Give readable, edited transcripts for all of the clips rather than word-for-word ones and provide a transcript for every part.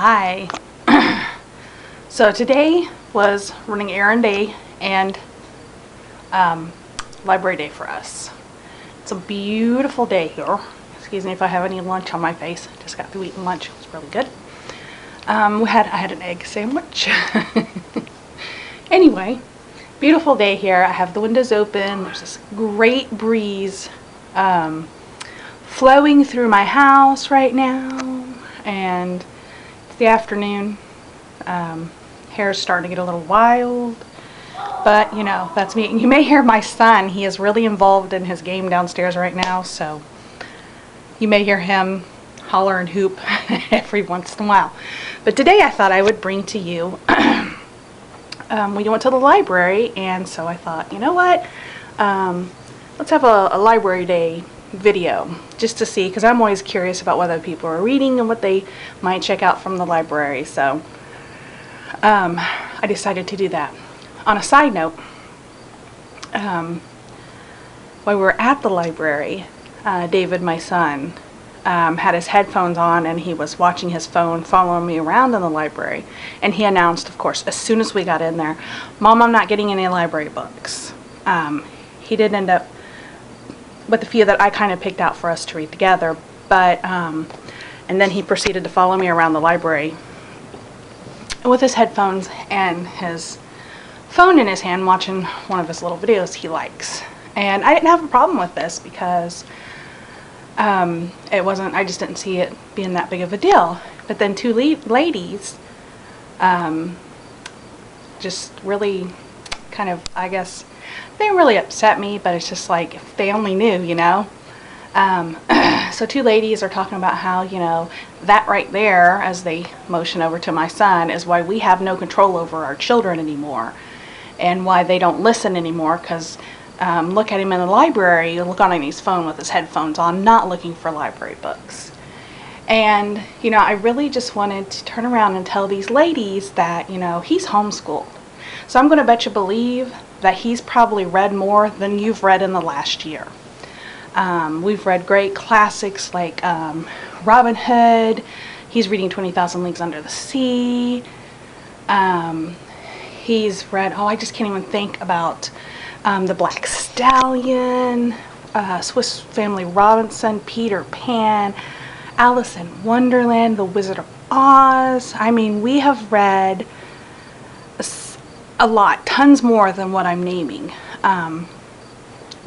Hi. So today was running errand day and library day for us. It's a beautiful day here. Excuse me if I have any lunch on my face. Just got through eating lunch. It was really good. I had an egg sandwich. Anyway, beautiful day here. I have the windows open. There's this great breeze flowing through my house right now, and it's the afternoon. Hair's starting to get a little wild, but you know, that's me. You may hear my son. He is really involved in his game downstairs right now, so you may hear him holler and hoop every once in a while. But today I thought I would bring to you we went to the library, and so I thought, you know what, let's have a library day video just to see, because I'm always curious about what other people are reading and what they might check out from the library. So I decided to do that. On a side note, while we were at the library, David, my son, had his headphones on, and he was watching his phone, following me around in the library. And he announced, of course, as soon as we got in there, "Mom, I'm not getting any library books." He did end up with a few that I kind of picked out for us to read together, but and then he proceeded to follow me around the library with his headphones and his phone in his hand, watching one of his little videos he likes. And I didn't have a problem with this because I just didn't see it being that big of a deal. But then two ladies just really kind of, I guess, they really upset me, but it's just like, if they only knew, you know. So two ladies are talking about how, you know, that right there, as they motion over to my son, is why we have no control over our children anymore, and why they don't listen anymore, because look at him in the library, look on his phone with his headphones on, not looking for library books. And, you know, I really just wanted to turn around and tell these ladies that, you know, he's homeschooled. So I'm going to bet you believe that he's probably read more than you've read in the last year. We've read great classics like Robin Hood. He's reading 20,000 Leagues Under the Sea. He's read, I just can't even think about The Black Stallion, Swiss Family Robinson, Peter Pan, Alice in Wonderland, The Wizard of Oz. I mean, we have read a lot, tons more than what I'm naming.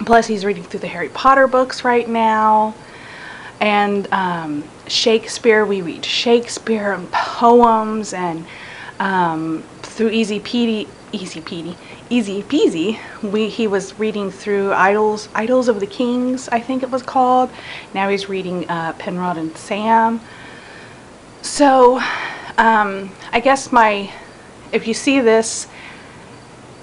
Plus, he's reading through the Harry Potter books right now. And Shakespeare, we read Shakespeare and poems, and through Easy Peasy, he was reading through Idols of the Kings, I think it was called. Now he's reading Penrod and Sam. So I guess if you see this,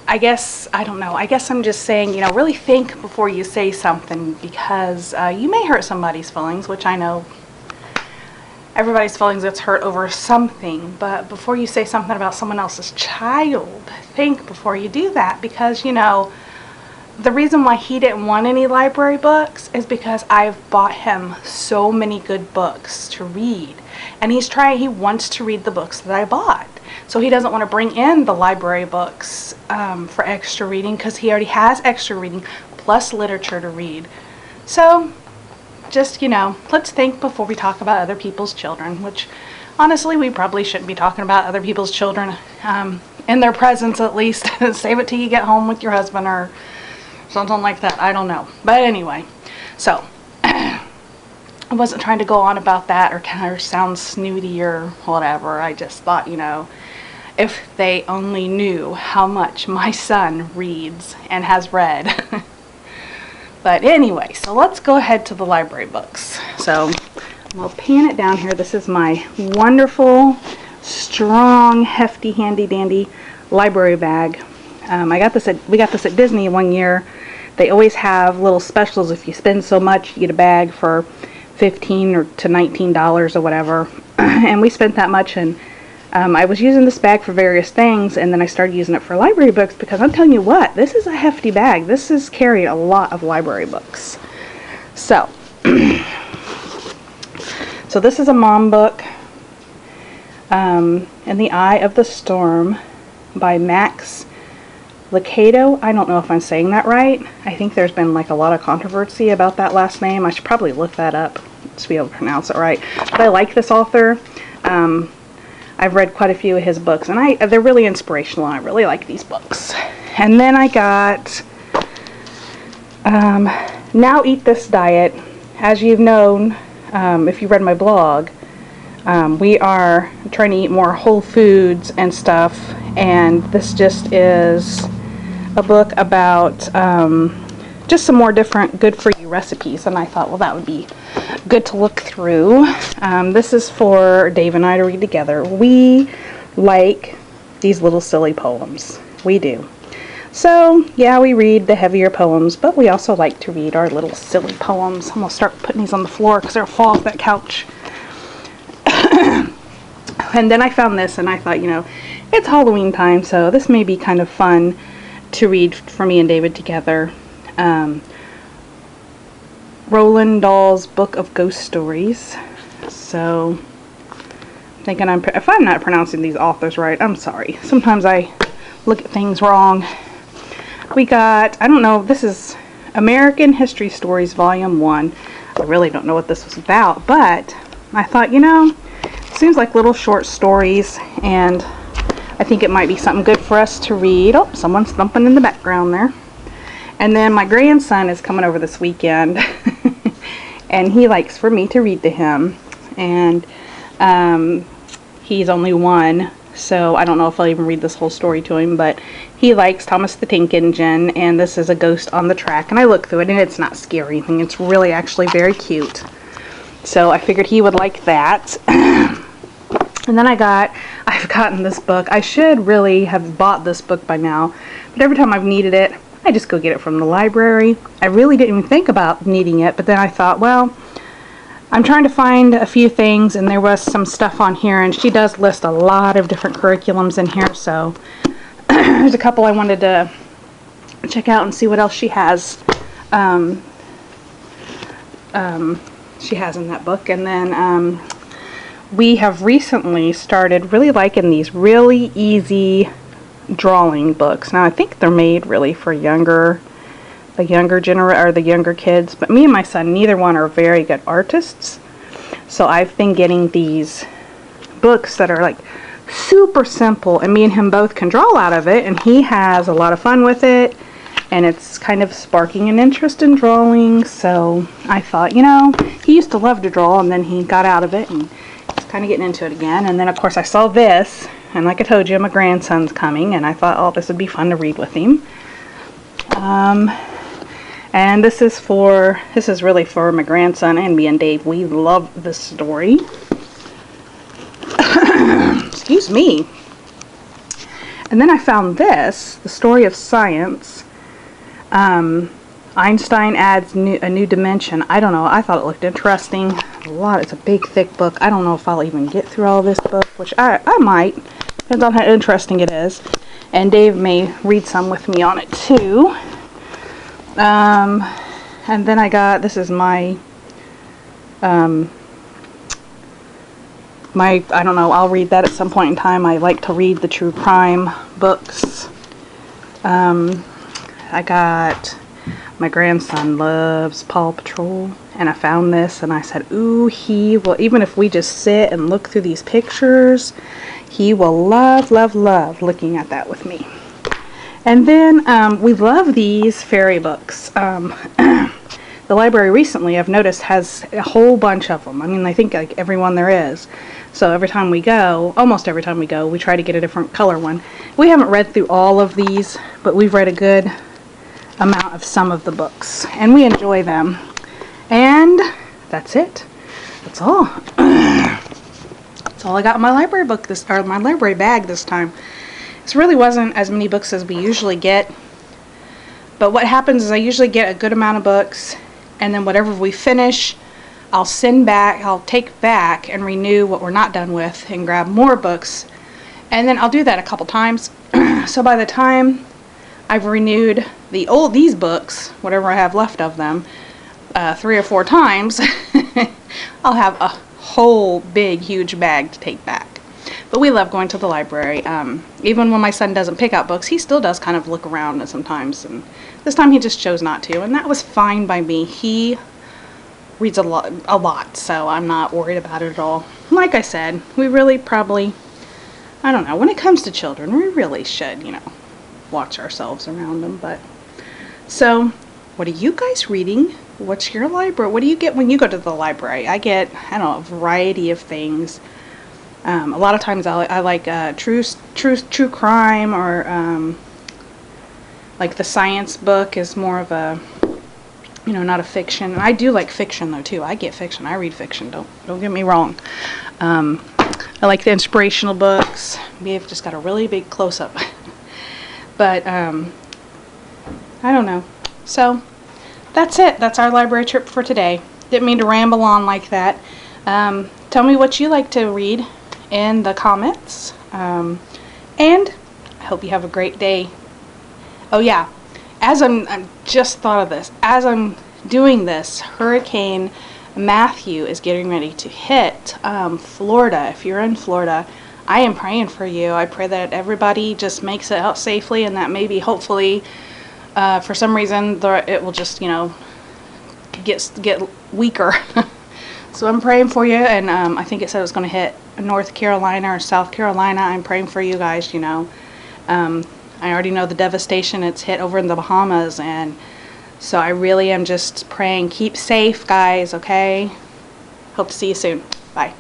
I guess I'm just saying, you know, really think before you say something, because you may hurt somebody's feelings, which I know everybody's feelings gets hurt over something. But before you say something about someone else's child, think before you do that, because, you know, the reason why he didn't want any library books is because I've bought him so many good books to read, and he wants to read the books that I bought. So he doesn't want to bring in the library books for extra reading, because he already has extra reading plus literature to read. So just, you know, let's think before we talk about other people's children, which honestly we probably shouldn't be talking about other people's children in their presence, at least. Save it till you get home with your husband or something like that. I don't know. But anyway, so I wasn't trying to go on about that or kind of sound snooty or whatever. I just thought, you know, if they only knew how much my son reads and has read. But anyway, so let's go ahead to the library books. So I'll pan it down here. This is my wonderful, strong, hefty, handy dandy library bag. We got this at Disney one year. They always have little specials. If you spend so much, you get a bag for $15 or to $19 or whatever. And we spent that much, and I was using this bag for various things, and then I started using it for library books, because I'm telling you what, this is a hefty bag. This is carrying a lot of library books. So, so this is a mom book. In the Eye of the Storm by Max Lucado. I don't know if I'm saying that right. I think there's been like a lot of controversy about that last name. I should probably look that up to be able to pronounce it right. But I like this author. I've read quite a few of his books, and they're really inspirational. I really like these books. And then I got Now Eat This Diet. As you've known, if you read my blog, we are trying to eat more whole foods and stuff, and this just is a book about just some more different good-for-you recipes, and I thought, well, that would be good to look through. This is for Dave and I to read together. We like these little silly poems. We do. So, yeah, we read the heavier poems, but we also like to read our little silly poems. I'm going to start putting these on the floor because they'll fall off that couch. And then I found this, and I thought, you know, it's Halloween time, so this may be kind of fun to read for me and David together. Roald Dahl's Book of Ghost Stories. So, thinking if I'm not pronouncing these authors right, I'm sorry. Sometimes I look at things wrong. We got, I don't know, this is American History Stories Volume 1. I really don't know what this was about, but I thought, you know, it seems like little short stories, and I think it might be something good for us to read. Oh, someone's thumping in the background there. And then my grandson is coming over this weekend, and he likes for me to read to him. And he's only 1, so I don't know if I'll even read this whole story to him, but he likes Thomas the Tank Engine, and this is A Ghost on the Track. And I looked through it, and it's not scary or anything. It's really actually very cute. So I figured he would like that. And then I've gotten this book. I should really have bought this book by now, but every time I've needed it, I just go get it from the library. I really didn't even think about needing it, but then I thought, well, I'm trying to find a few things, and there was some stuff on here, and she does list a lot of different curriculums in here, so there's a couple I wanted to check out and see what else she has. She has in that book. And then we have recently started really liking these really easy drawing books. Now I think they're made really for the younger kids, but me and my son, neither one are very good artists, so I've been getting these books that are like super simple, and me and him both can draw out of it, and he has a lot of fun with it, and it's kind of sparking an interest in drawing. So I thought, you know, he used to love to draw, and then he got out of it, and he's kind of getting into it again. And then of course I saw this, and like I told you, my grandson's coming, and I thought, oh, this would be fun to read with him. And this is really for my grandson and me and Dave. We love this story. Excuse me. And then I found this, The Story of Science. Einstein Adds a New Dimension. I don't know. I thought it looked interesting. It's a big, thick book. I don't know if I'll even get through all this book, which I might. Depends on how interesting it is. And Dave may read some with me on it too. And then I got, this is my, I don't know, I'll read that at some point in time. I like to read the true crime books. I got, my grandson loves Paw Patrol, and I found this, and I said, ooh, he will, even if we just sit and look through these pictures, he will love, love, love looking at that with me. And then we love these fairy books. The library recently, I've noticed, has a whole bunch of them. I mean, I think like every one there is. So every time we go, almost every time we go, we try to get a different color one. We haven't read through all of these, but we've read a good amount of some of the books, and we enjoy them. And that's it. That's all. That's all I got in my library book my library bag this time. This really wasn't as many books as we usually get, but what happens is I usually get a good amount of books, and then whatever we finish, I'll take back and renew what we're not done with and grab more books, and then I'll do that a couple times. So by the time I've renewed these books, whatever I have left of them, 3 or 4 times, I'll have a whole big huge bag to take back. But we love going to the library. Even when my son doesn't pick out books, he still does kind of look around sometimes. And this time he just chose not to, and that was fine by me. He reads a lot, so I'm not worried about it at all. Like I said, we really probably, I don't know, when it comes to children, we really should, you know, watch ourselves around them. But so, what are you guys reading? What's your library? What do you get when you go to the library? I get, I don't know, a variety of things. A lot of times I like true crime, or like the science book is more of a, you know, not a fiction. And I do like fiction though too. I get fiction. I read fiction. Don't get me wrong. I like the inspirational books. We've just got a really big close up. But I don't know. So that's it. That's our library trip for today. Didn't mean to ramble on like that. Tell me what you like to read in the comments. And I hope you have a great day. Oh yeah, as I'm just thought of this. As I'm doing this, Hurricane Matthew is getting ready to hit Florida. If you're in Florida, I am praying for you. I pray that everybody just makes it out safely, and that maybe, hopefully, for some reason, it will just, you know, get weaker. So I'm praying for you, and I think it said it was going to hit North Carolina or South Carolina. I'm praying for you guys, you know. I already know the devastation it's hit over in the Bahamas, and so I really am just praying. Keep safe, guys, okay? Hope to see you soon. Bye.